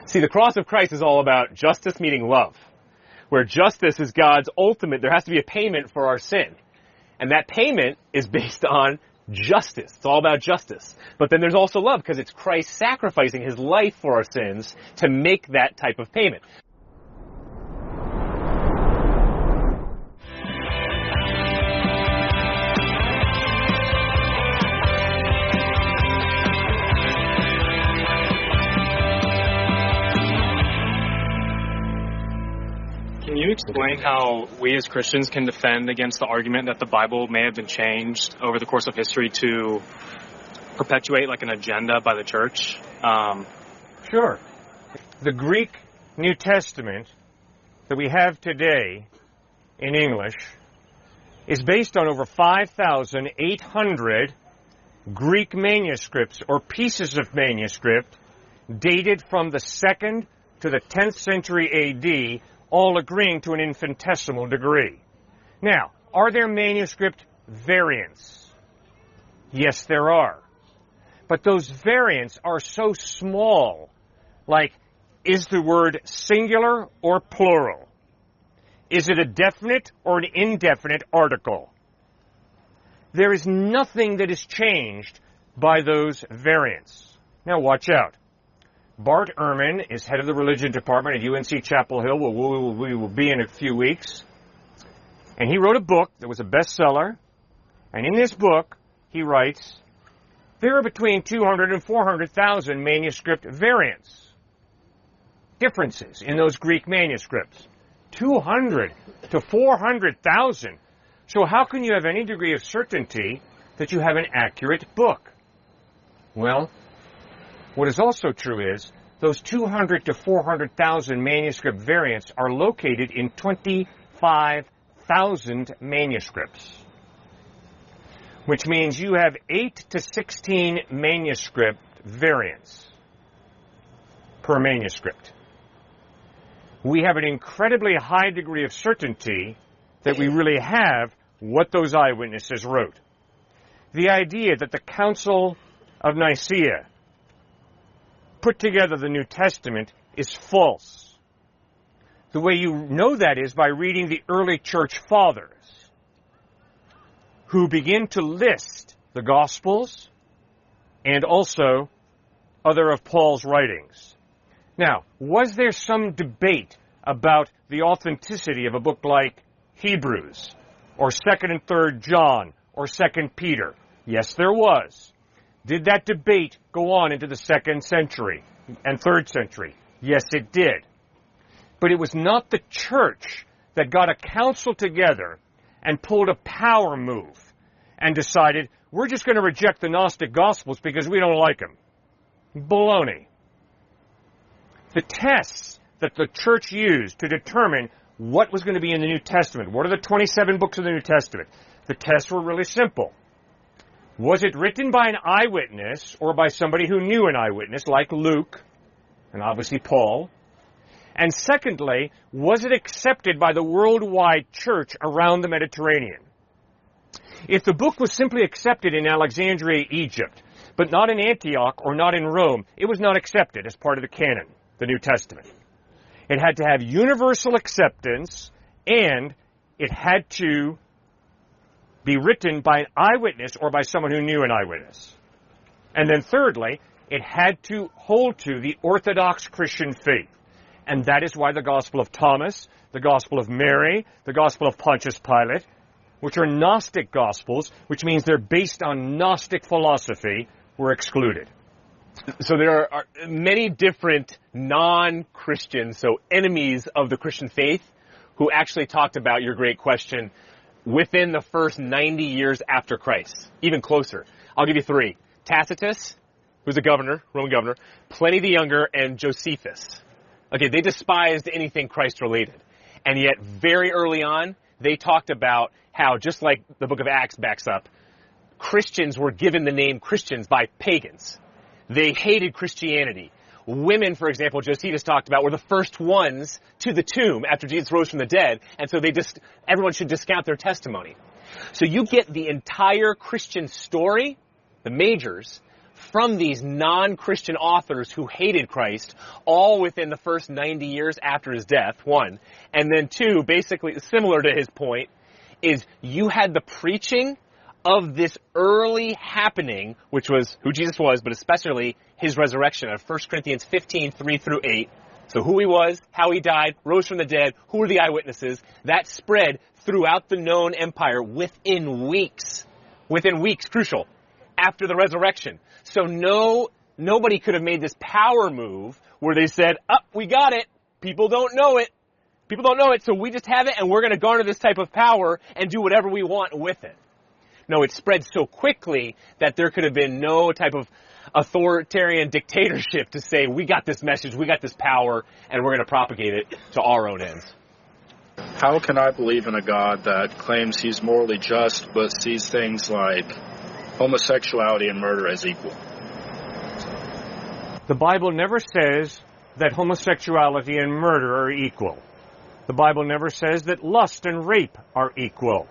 See, the cross of Christ is all about justice meeting love, where justice is God's ultimate. There has to be a payment for our sin. And that payment is based on justice. It's all about justice. But then there's also love, because it's Christ sacrificing his life for our sins to make that type of payment. Can you explain how we as Christians can defend against the argument that the Bible may have been changed over the course of history to perpetuate like an agenda by the church? Sure. The Greek New Testament that we have today in English is based on over 5,800 Greek manuscripts or pieces of manuscript dated from the 2nd to the 10th century A.D., all agreeing to an infinitesimal degree. Now, are there manuscript variants? Yes, there are. But those variants are so small, like, is the word singular or plural? Is it a definite or an indefinite article? There is nothing that is changed by those variants. Now, watch out. Bart Ehrman is head of the religion department at UNC Chapel Hill, where we will be in a few weeks. And he wrote a book that was a bestseller. And in this book, he writes, there are between 200 and 400,000 manuscript variants. Differences in those Greek manuscripts. 200 to 400,000. So how can you have any degree of certainty that you have an accurate book? Well, what is also true is those 200 to 400,000 manuscript variants are located in 25,000 manuscripts, which means you have 8 to 16 manuscript variants per manuscript. We have an incredibly high degree of certainty that we really have what those eyewitnesses wrote. The idea that the Council of Nicaea put together the New Testament is false. The way you know that is by reading the early church fathers, who begin to list the Gospels and also other of Paul's writings. Now, was there some debate about the authenticity of a book like Hebrews, or 2nd and 3rd John, or 2nd Peter? Yes, there was. Did that debate go on into the 2nd century and 3rd century? Yes, it did. But it was not the church that got a council together and pulled a power move and decided, we're just going to reject the Gnostic Gospels because we don't like them. Baloney. The tests that the church used to determine what was going to be in the New Testament, what are the 27 books of the New Testament? The tests were really simple. Was it written by an eyewitness or by somebody who knew an eyewitness, like Luke, and obviously Paul? And secondly, was it accepted by the worldwide church around the Mediterranean? If the book was simply accepted in Alexandria, Egypt, but not in Antioch or not in Rome, it was not accepted as part of the canon, the New Testament. It had to have universal acceptance, and it had to be written by an eyewitness or by someone who knew an eyewitness. And then thirdly, it had to hold to the Orthodox Christian faith. And that is why the Gospel of Thomas, the Gospel of Mary, the Gospel of Pontius Pilate, which are Gnostic Gospels, which means they're based on Gnostic philosophy, were excluded. So there are many different non-Christians, so enemies of the Christian faith, who actually talked about your great question within the first 90 years after Christ, even closer. I'll give you 3. Tacitus, who's a governor, Roman governor, Pliny the Younger, and Josephus. Okay, they despised anything Christ-related. And yet, very early on, they talked about how, just like the book of Acts backs up, Christians were given the name Christians by pagans. They hated Christianity. Women, for example, Josephus talked about, were the first ones to the tomb after Jesus rose from the dead, and so everyone should discount their testimony. So you get the entire Christian story, the majors, from these non-Christian authors who hated Christ, all within the first 90 years after his death, one. And then two, basically similar to his point, is you had the preaching of this early happening, which was who Jesus was, but especially his resurrection of 1 Corinthians 15, 3 through 8. So who he was, how he died, rose from the dead, who were the eyewitnesses, that spread throughout the known empire within weeks. Within weeks, crucial, after the resurrection. So nobody could have made this power move where they said, we got it. People don't know it. People don't know it, so we just have it, and we're going to garner this type of power and do whatever we want with it. No, it spread so quickly that there could have been no type of authoritarian dictatorship to say, we got this message, we got this power, and we're going to propagate it to our own ends. How can I believe in a God that claims he's morally just but sees things like homosexuality and murder as equal? The Bible never says that homosexuality and murder are equal. The Bible never says that lust and rape are equal.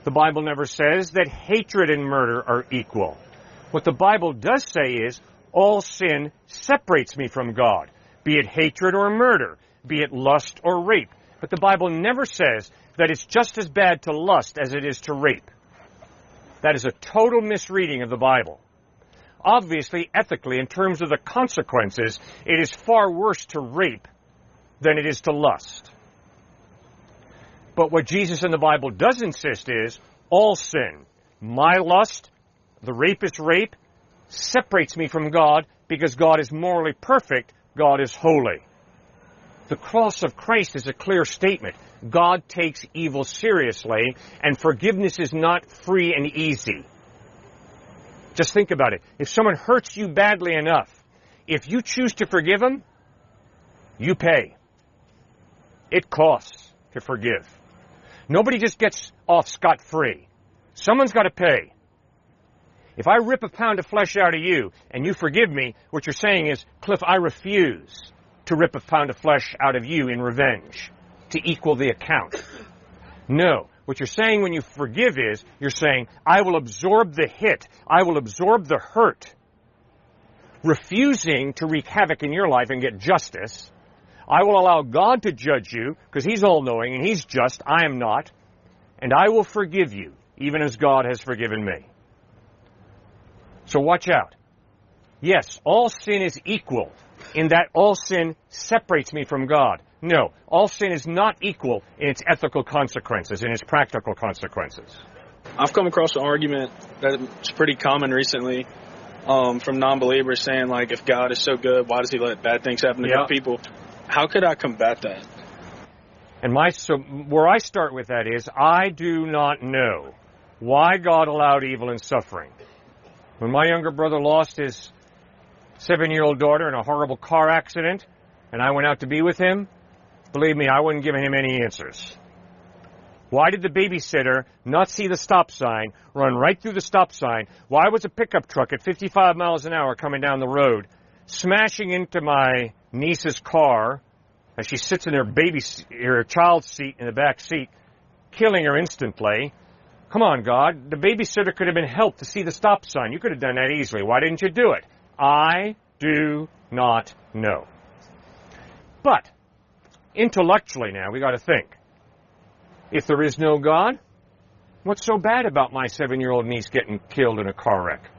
The Bible never says that hatred and murder are equal. What the Bible does say is, all sin separates me from God, be it hatred or murder, be it lust or rape. But the Bible never says that it's just as bad to lust as it is to rape. That is a total misreading of the Bible. Obviously, ethically, in terms of the consequences, it is far worse to rape than it is to lust. But what Jesus in the Bible does insist is, all sin, my lust, the rapist's rape, separates me from God because God is morally perfect, God is holy. The cross of Christ is a clear statement. God takes evil seriously, and forgiveness is not free and easy. Just think about it. If someone hurts you badly enough, if you choose to forgive them, you pay. It costs to forgive. Nobody just gets off scot-free. Someone's got to pay. If I rip a pound of flesh out of you and you forgive me, what you're saying is, Cliff, I refuse to rip a pound of flesh out of you in revenge to equal the account. No. What you're saying when you forgive is, you're saying, I will absorb the hit. I will absorb the hurt. Refusing to wreak havoc in your life and get justice, I will allow God to judge you, because he's all-knowing and he's just, I am not, and I will forgive you, even as God has forgiven me. So watch out. Yes, all sin is equal, in that all sin separates me from God. No, all sin is not equal in its ethical consequences, in its practical consequences. I've come across an argument that's pretty common recently from non-believers saying, like, if God is so good, why does he let bad things happen to good people? How could I combat that? And where I start with that is, I do not know why God allowed evil and suffering. When my younger brother lost his 7-year-old daughter in a horrible car accident, and I went out to be with him, believe me, I wouldn't give him any answers. Why did the babysitter not see the stop sign, run right through the stop sign? Why was a pickup truck at 55 miles an hour coming down the road, smashing into my niece's car as she sits in her child's seat in the back seat, killing her instantly? Come on, God. The babysitter could have been helped to see the stop sign. You could have done that easily. Why didn't you do it? I do not know. But intellectually now, we got to think. If there is no God, what's so bad about my 7-year-old niece getting killed in a car wreck?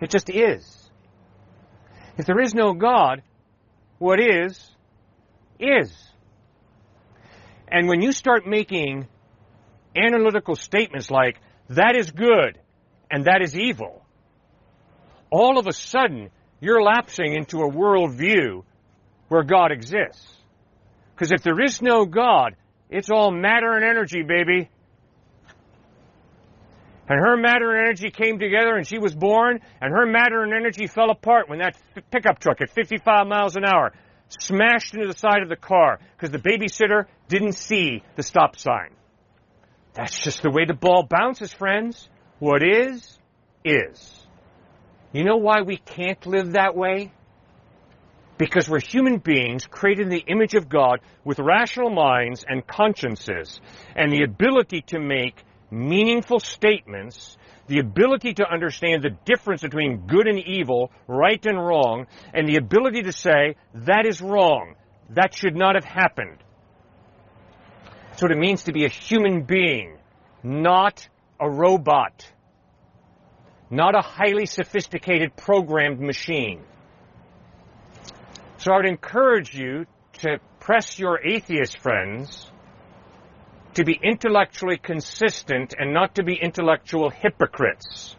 It just is. If there is no God, what is. And when you start making analytical statements like, that is good and that is evil, all of a sudden you're lapsing into a worldview where God exists. Because if there is no God, it's all matter and energy, baby. And her matter and energy came together and she was born, and her matter and energy fell apart when that pickup truck at 55 miles an hour smashed into the side of the car because the babysitter didn't see the stop sign. That's just the way the ball bounces, friends. What is. You know why we can't live that way? Because we're human beings created in the image of God with rational minds and consciences and the ability to make meaningful statements, the ability to understand the difference between good and evil, right and wrong, and the ability to say, that is wrong, that should not have happened. That's what it means to be a human being, not a robot, not a highly sophisticated programmed machine. So I would encourage you to press your atheist friends to be intellectually consistent and not to be intellectual hypocrites.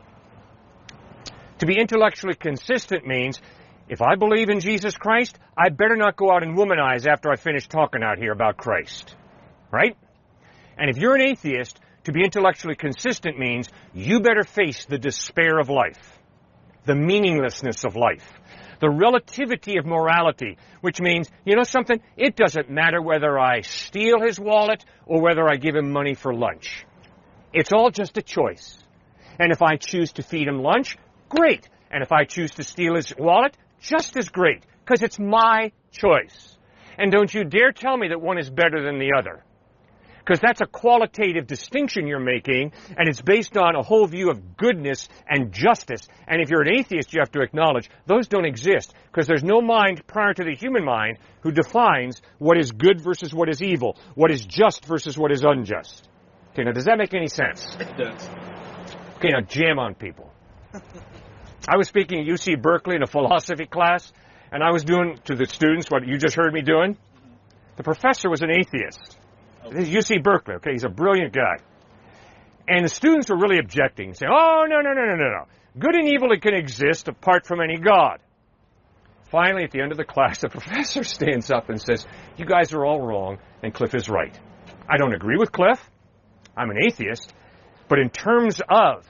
To be intellectually consistent means, if I believe in Jesus Christ, I better not go out and womanize after I finish talking out here about Christ. Right? And if you're an atheist, to be intellectually consistent means you better face the despair of life, the meaninglessness of life, the relativity of morality, which means, you know something? It doesn't matter whether I steal his wallet or whether I give him money for lunch. It's all just a choice. And if I choose to feed him lunch, great. And if I choose to steal his wallet, just as great, because it's my choice. And don't you dare tell me that one is better than the other. Because that's a qualitative distinction you're making, and it's based on a whole view of goodness and justice. And if you're an atheist, you have to acknowledge those don't exist, because there's no mind prior to the human mind who defines what is good versus what is evil, what is just versus what is unjust. Okay, now does that make any sense? It does. Okay, now jam on people. I was speaking at UC Berkeley in a philosophy class, and I was doing to the students what you just heard me doing. The professor was an atheist. This is UC Berkeley, okay? He's a brilliant guy. And the students were really objecting, saying, oh, no. Good and evil can exist apart from any God. Finally, at the end of the class, the professor stands up and says, you guys are all wrong, and Cliffe is right. I don't agree with Cliffe. I'm an atheist. But in terms of,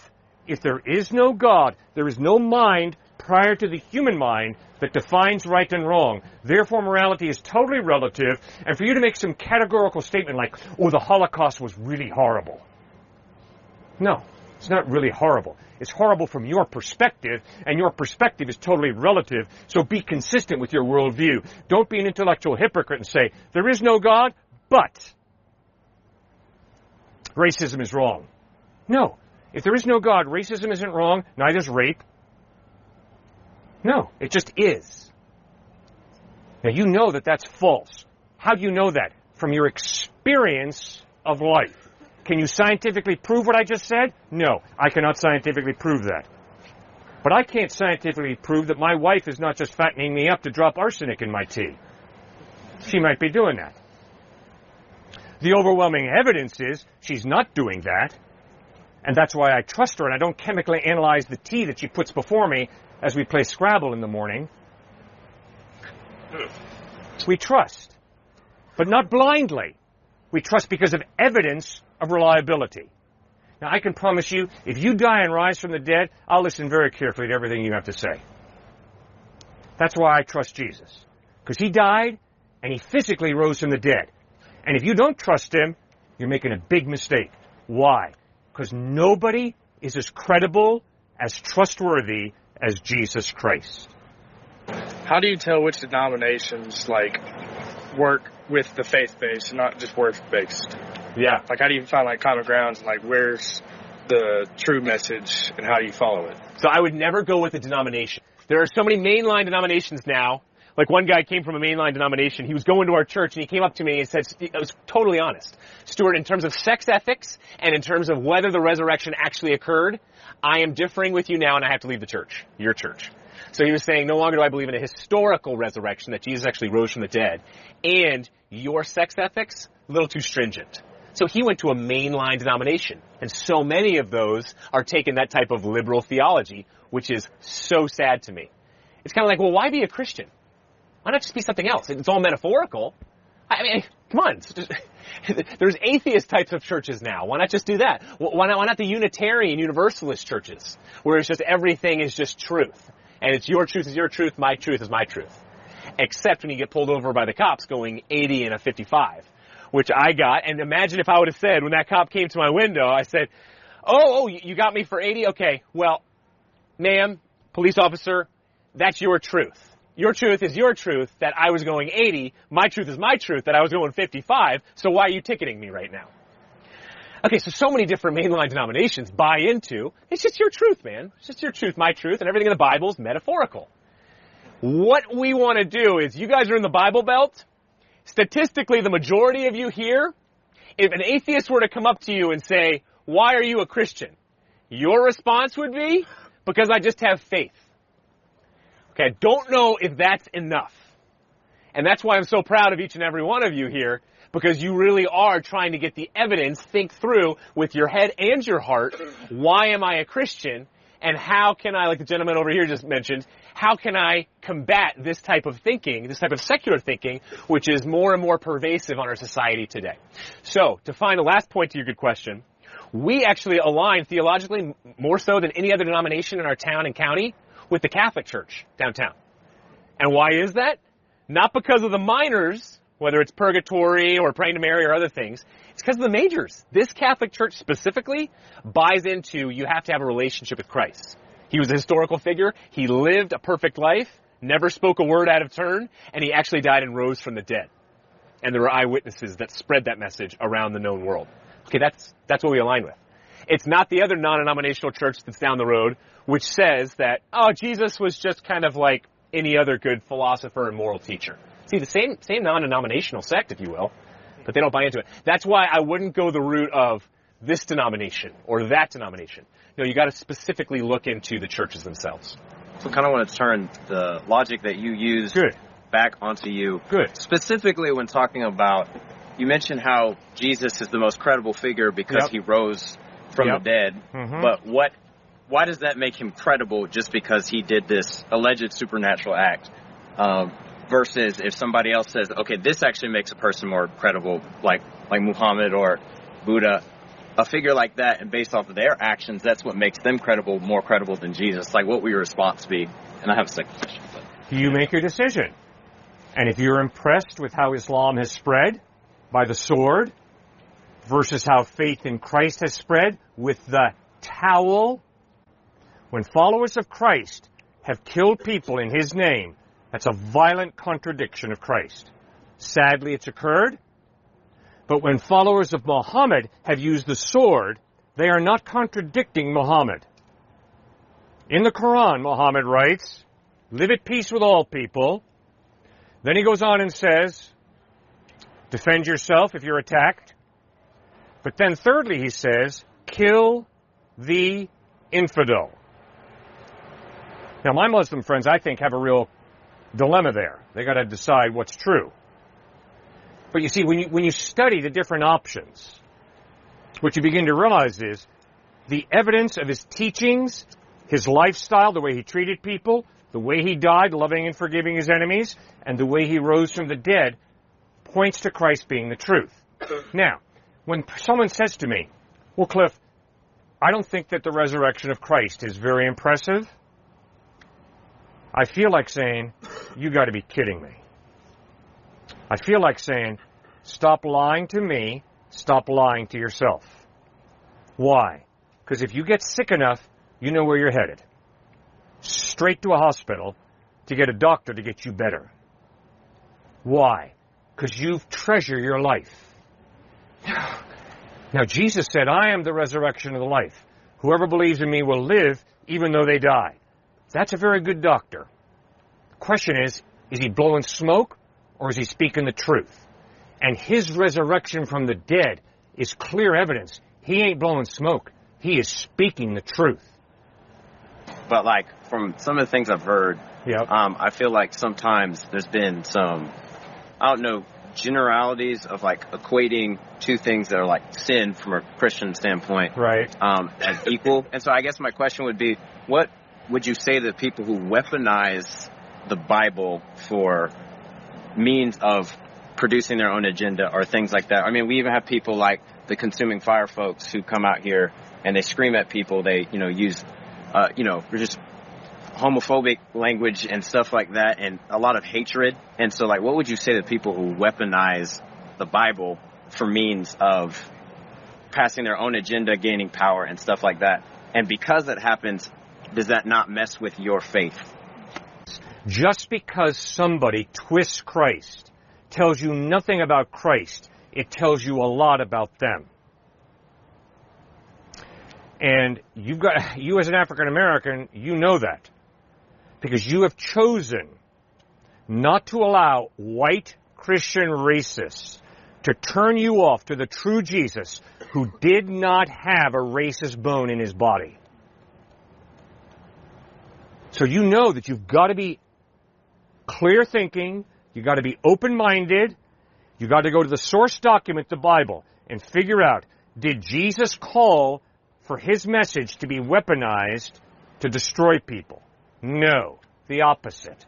if there is no God, there is no mind prior to the human mind that defines right and wrong. Therefore, morality is totally relative, and for you to make some categorical statement like, oh, the Holocaust was really horrible. No, it's not really horrible. It's horrible from your perspective, and your perspective is totally relative, so be consistent with your worldview. Don't be an intellectual hypocrite and say, there is no God, but racism is wrong. No, if there is no God, racism isn't wrong, neither is rape. No, it just is. Now, you know that that's false. How do you know that? From your experience of life. Can you scientifically prove what I just said? No, I cannot scientifically prove that. But I can't scientifically prove that my wife is not just fattening me up to drop arsenic in my tea. She might be doing that. The overwhelming evidence is she's not doing that. And that's why I trust her, and I don't chemically analyze the tea that she puts before me as we play Scrabble in the morning. We trust, but not blindly. We trust because of evidence of reliability. Now, I can promise you, if you die and rise from the dead, I'll listen very carefully to everything you have to say. That's why I trust Jesus. Because he died, and he physically rose from the dead. And if you don't trust him, you're making a big mistake. Why? Because nobody is as credible, as trustworthy as Jesus Christ. How do you tell which denominations, work with the faith-based and not just works-based? Yeah. How do you find, common grounds, where's the true message and how do you follow it? So I would never go with a denomination. There are so many mainline denominations now. Like one guy came from a mainline denomination. He was going to our church and he came up to me and said, I was totally honest, Stuart, in terms of sex ethics and in terms of whether the resurrection actually occurred, I am differing with you now and I have to leave the church, your church. So he was saying, no longer do I believe in a historical resurrection, that Jesus actually rose from the dead. And your sex ethics, a little too stringent. So he went to a mainline denomination. And so many of those are taking that type of liberal theology, which is so sad to me. It's kind of like, well, why be a Christian? Why not just be something else? It's all metaphorical. I mean, come on. There's atheist types of churches now. Why not just do that? Why not the Unitarian Universalist churches, where it's just everything is just truth. And it's your truth is your truth, my truth is my truth. Except when you get pulled over by the cops going 80 and a 55, which I got. And imagine if I would have said, when that cop came to my window, I said, oh, you got me for 80? Okay, well, ma'am, police officer, that's your truth. Your truth is your truth that I was going 80. My truth is my truth that I was going 55. So why are you ticketing me right now? Okay, so many different mainline denominations buy into, it's just your truth, man. It's just your truth, my truth, and everything in the Bible is metaphorical. What we want to do is, you guys are in the Bible Belt. Statistically, the majority of you here, if an atheist were to come up to you and say, why are you a Christian? Your response would be, because I just have faith. Okay, I don't know if that's enough. And that's why I'm so proud of each and every one of you here, because you really are trying to get the evidence, think through with your head and your heart, why am I a Christian? And how can I, like the gentleman over here just mentioned, how can I combat this type of thinking, this type of secular thinking, which is more and more pervasive on our society today? So, to find the last point to your good question, we actually align theologically more so than any other denomination in our town and county with the Catholic Church downtown. And why is that? Not because of the minors, whether it's purgatory or praying to Mary or other things. It's because of the majors. This Catholic Church specifically buys into you have to have a relationship with Christ. He was a historical figure. He lived a perfect life, never spoke a word out of turn, and he actually died and rose from the dead. And there were eyewitnesses that spread that message around the known world. Okay, that's what we align with. It's not the other non-denominational church that's down the road, which says that, oh, Jesus was just kind of like any other good philosopher and moral teacher. See, the same non-denominational sect, if you will, but they don't buy into it. That's why I wouldn't go the route of this denomination or that denomination. No, you got to specifically look into the churches themselves. So I kind of want to turn the logic that you used back onto you. Good. Specifically when talking about, you mentioned how Jesus is the most credible figure because he rose from the dead. Mm-hmm. But why does that make him credible just because he did this alleged supernatural act? Versus if somebody else says, okay, this actually makes a person more credible, like Muhammad or Buddha, a figure like that, and based off of their actions, that's what makes them credible, more credible than Jesus. Like, what would your response be? And I have a second question. You make your decision. And if you're impressed with how Islam has spread by the sword versus how faith in Christ has spread with the towel, when followers of Christ have killed people in his name, that's a violent contradiction of Christ. Sadly, it's occurred. But when followers of Muhammad have used the sword, they are not contradicting Muhammad. In the Quran, Muhammad writes, live at peace with all people. Then he goes on and says, defend yourself if you're attacked. But then thirdly, he says, kill the infidel. Now, my Muslim friends, I think, have a real dilemma there. They got to decide what's true. But you see, when you study the different options, what you begin to realize is the evidence of his teachings, his lifestyle, the way he treated people, the way he died, loving and forgiving his enemies, and the way he rose from the dead points to Christ being the truth. Now, when someone says to me, well, Cliff, I don't think that the resurrection of Christ is very impressive, I feel like saying, you got to be kidding me. I feel like saying, stop lying to me, stop lying to yourself. Why? Because if you get sick enough, you know where you're headed. Straight to a hospital to get a doctor to get you better. Why? Because you treasure your life. Now, Jesus said, I am the resurrection of the life. Whoever believes in me will live even though they die. That's a very good doctor. The question is he blowing smoke or is he speaking the truth? And his resurrection from the dead is clear evidence. He ain't blowing smoke. He is speaking the truth. But like from some of the things I've heard, I feel like sometimes there's been some, I don't know, generalities of like equating two things that are like sin from a Christian standpoint, right? As equal. And so I guess my question would be, what would you say to people who weaponize the Bible for means of producing their own agenda or things like that? I mean, we even have people like the Consuming Fire folks who come out here and they scream at people. They, use, just homophobic language and stuff like that and a lot of hatred. And so, like, what would you say to people who weaponize the Bible for means of passing their own agenda, gaining power and stuff like that? And because that happens, does that not mess with your faith? Just because somebody twists Christ, tells you nothing about Christ, it tells you a lot about them. And you as an African American, you know that. Because you have chosen not to allow white Christian racists to turn you off to the true Jesus who did not have a racist bone in his body. So you know that you've got to be clear thinking, you've got to be open-minded, you've got to go to the source document, the Bible, and figure out, did Jesus call for his message to be weaponized to destroy people? No, the opposite.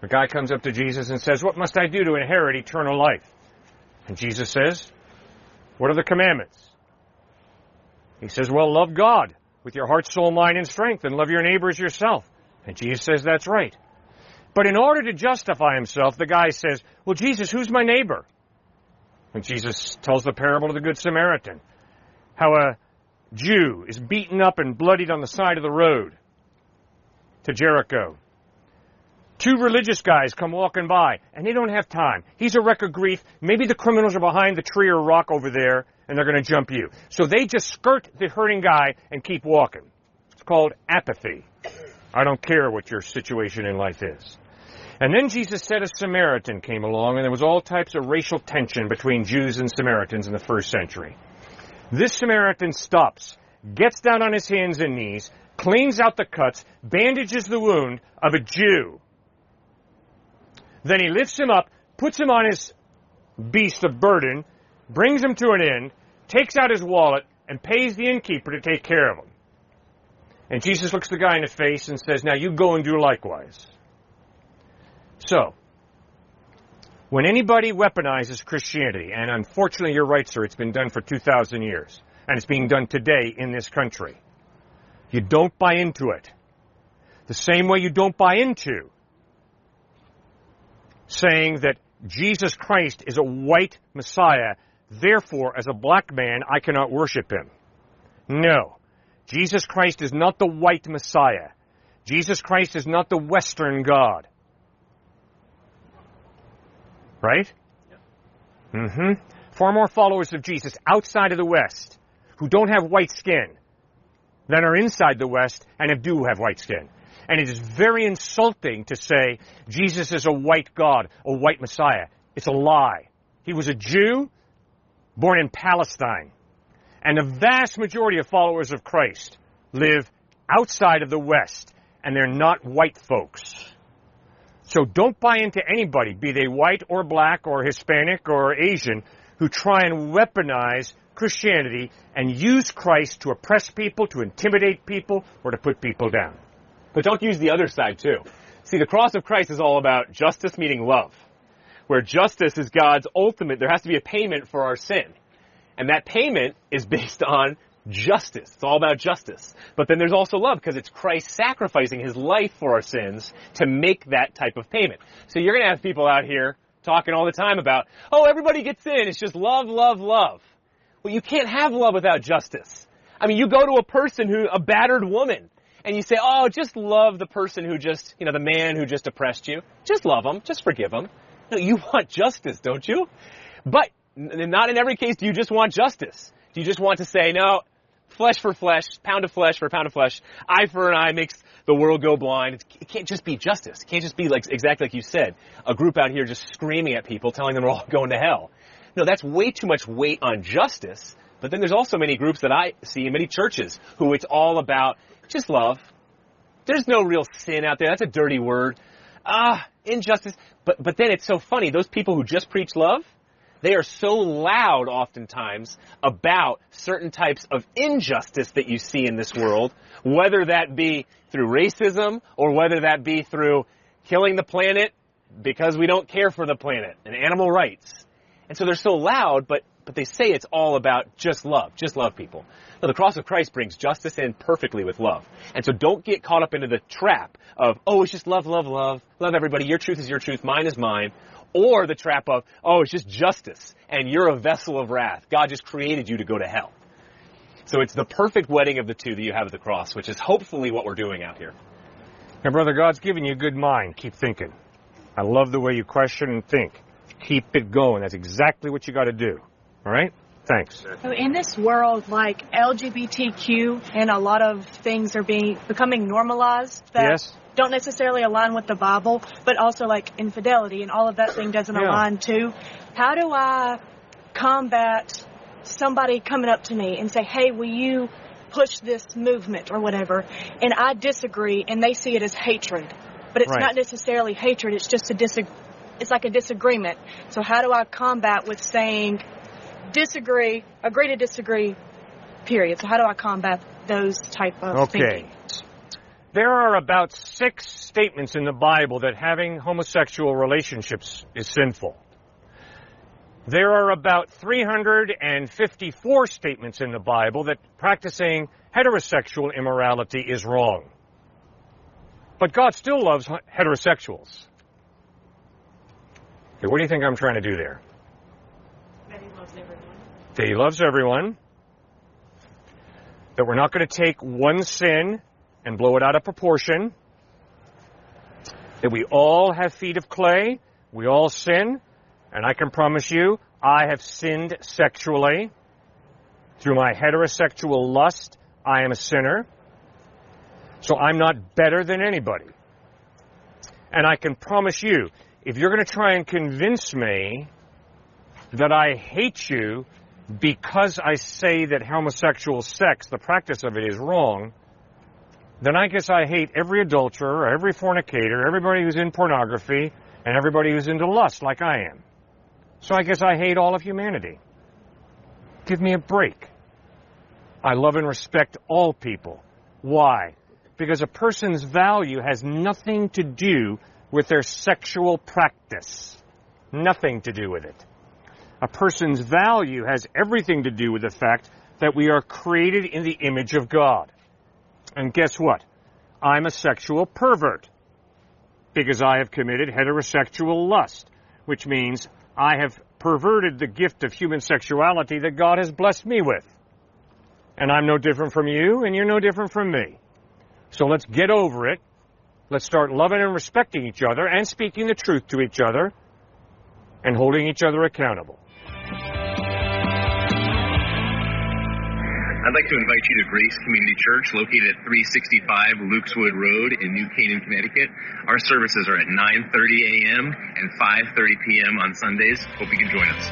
The guy comes up to Jesus and says, what must I do to inherit eternal life? And Jesus says, what are the commandments? He says, well, love God with your heart, soul, mind, and strength, and love your neighbor as yourself. And Jesus says, that's right. But in order to justify himself, the guy says, well, Jesus, who's my neighbor? And Jesus tells the parable of the Good Samaritan, how a Jew is beaten up and bloodied on the side of the road to Jericho. Two religious guys come walking by, and they don't have time. He's a wreck of grief. Maybe the criminals are behind the tree or rock over there, and they're going to jump you. So they just skirt the hurting guy and keep walking. It's called apathy. I don't care what your situation in life is. And then Jesus said a Samaritan came along, and there was all types of racial tension between Jews and Samaritans in the first century. This Samaritan stops, gets down on his hands and knees, cleans out the cuts, bandages the wound of a Jew. Then he lifts him up, puts him on his beast of burden, brings him to an inn, takes out his wallet, and pays the innkeeper to take care of him. And Jesus looks the guy in the face and says, now you go and do likewise. So, when anybody weaponizes Christianity, and unfortunately you're right, sir, it's been done for 2,000 years, and it's being done today in this country, you don't buy into it. The same way you don't buy into saying that Jesus Christ is a white Messiah, therefore, as a black man, I cannot worship him. No. Jesus Christ is not the white Messiah. Jesus Christ is not the Western God. Right? Far more followers of Jesus outside of the West who don't have white skin than are inside the West and do have white skin. And it is very insulting to say Jesus is a white God, a white Messiah. It's a lie. He was a Jew born in Palestine. And the vast majority of followers of Christ live outside of the West, and they're not white folks. So don't buy into anybody, be they white or black or Hispanic or Asian, who try and weaponize Christianity and use Christ to oppress people, to intimidate people, or to put people down. But don't use the other side, too. See, the cross of Christ is all about justice meeting love, where justice is God's ultimate. There has to be a payment for our sin. And that payment is based on justice. It's all about justice. But then there's also love, because it's Christ sacrificing his life for our sins to make that type of payment. So you're going to have people out here talking all the time about, oh, everybody gets in. It's just love, love, love. Well, you can't have love without justice. I mean, you go to a battered woman, and you say, oh, just love the person who just, the man who just oppressed you. Just love him. Just forgive him. No, you want justice, don't you? But not in every case do you just want justice. Do you just want to say, no, flesh for flesh, pound of flesh for pound of flesh, eye for an eye makes the world go blind. It can't just be justice. It can't just be exactly like you said, a group out here just screaming at people, telling them they're all going to hell. No, that's way too much weight on justice. But then there's also many groups that I see in many churches who it's all about just love. There's no real sin out there. That's a dirty word. Injustice. But then it's so funny. Those people who just preach love, they are so loud oftentimes about certain types of injustice that you see in this world, whether that be through racism or whether that be through killing the planet because we don't care for the planet and animal rights. And so they're so loud, but they say it's all about just love people. Now, the cross of Christ brings justice in perfectly with love. And so don't get caught up into the trap of, oh, it's just love, love, love, love everybody, your truth is your truth, mine is mine. Or the trap of, oh, it's just justice, and you're a vessel of wrath. God just created you to go to hell. So it's the perfect wedding of the two that you have at the cross, which is hopefully what we're doing out here. Now, brother, God's given you a good mind. Keep thinking. I love the way you question and think. Keep it going. That's exactly what you got to do. All right? Thanks. So in this world, like LGBTQ and a lot of things are becoming normalized that Yes. don't necessarily align with the Bible, but also like infidelity and all of that thing doesn't align too. How do I combat somebody coming up to me and say, hey, will you push this movement or whatever, and I disagree, and they see it as hatred, but it's not necessarily hatred, it's just it's like a disagreement. So how do I combat with saying disagree, agree to disagree, period? So how do I combat those type of thinking? There are about 6 statements in the Bible that having homosexual relationships is sinful. There are about 354 statements in the Bible that practicing heterosexual immorality is wrong. But God still loves heterosexuals. Okay, what do you think I'm trying to do there? That He loves everyone. That He loves everyone. That we're not going to take one sin and blow it out of proportion. That we all have feet of clay. We all sin. And I can promise you, I have sinned sexually. Through my heterosexual lust, I am a sinner. So I'm not better than anybody. And I can promise you, if you're going to try and convince me that I hate you because I say that homosexual sex, the practice of it, is wrong, then I guess I hate every adulterer, every fornicator, everybody who's in pornography, and everybody who's into lust like I am. So I guess I hate all of humanity. Give me a break. I love and respect all people. Why? Because a person's value has nothing to do with their sexual practice. Nothing to do with it. A person's value has everything to do with the fact that we are created in the image of God. And guess what? I'm a sexual pervert because I have committed heterosexual lust, which means I have perverted the gift of human sexuality that God has blessed me with. And I'm no different from you, and you're no different from me. So let's get over it. Let's start loving and respecting each other and speaking the truth to each other and holding each other accountable. I'd like to invite you to Grace Community Church, located at 365 Lukeswood Road in New Canaan, Connecticut. Our services are at 9:30 a.m. and 5:30 p.m. on Sundays. Hope you can join us.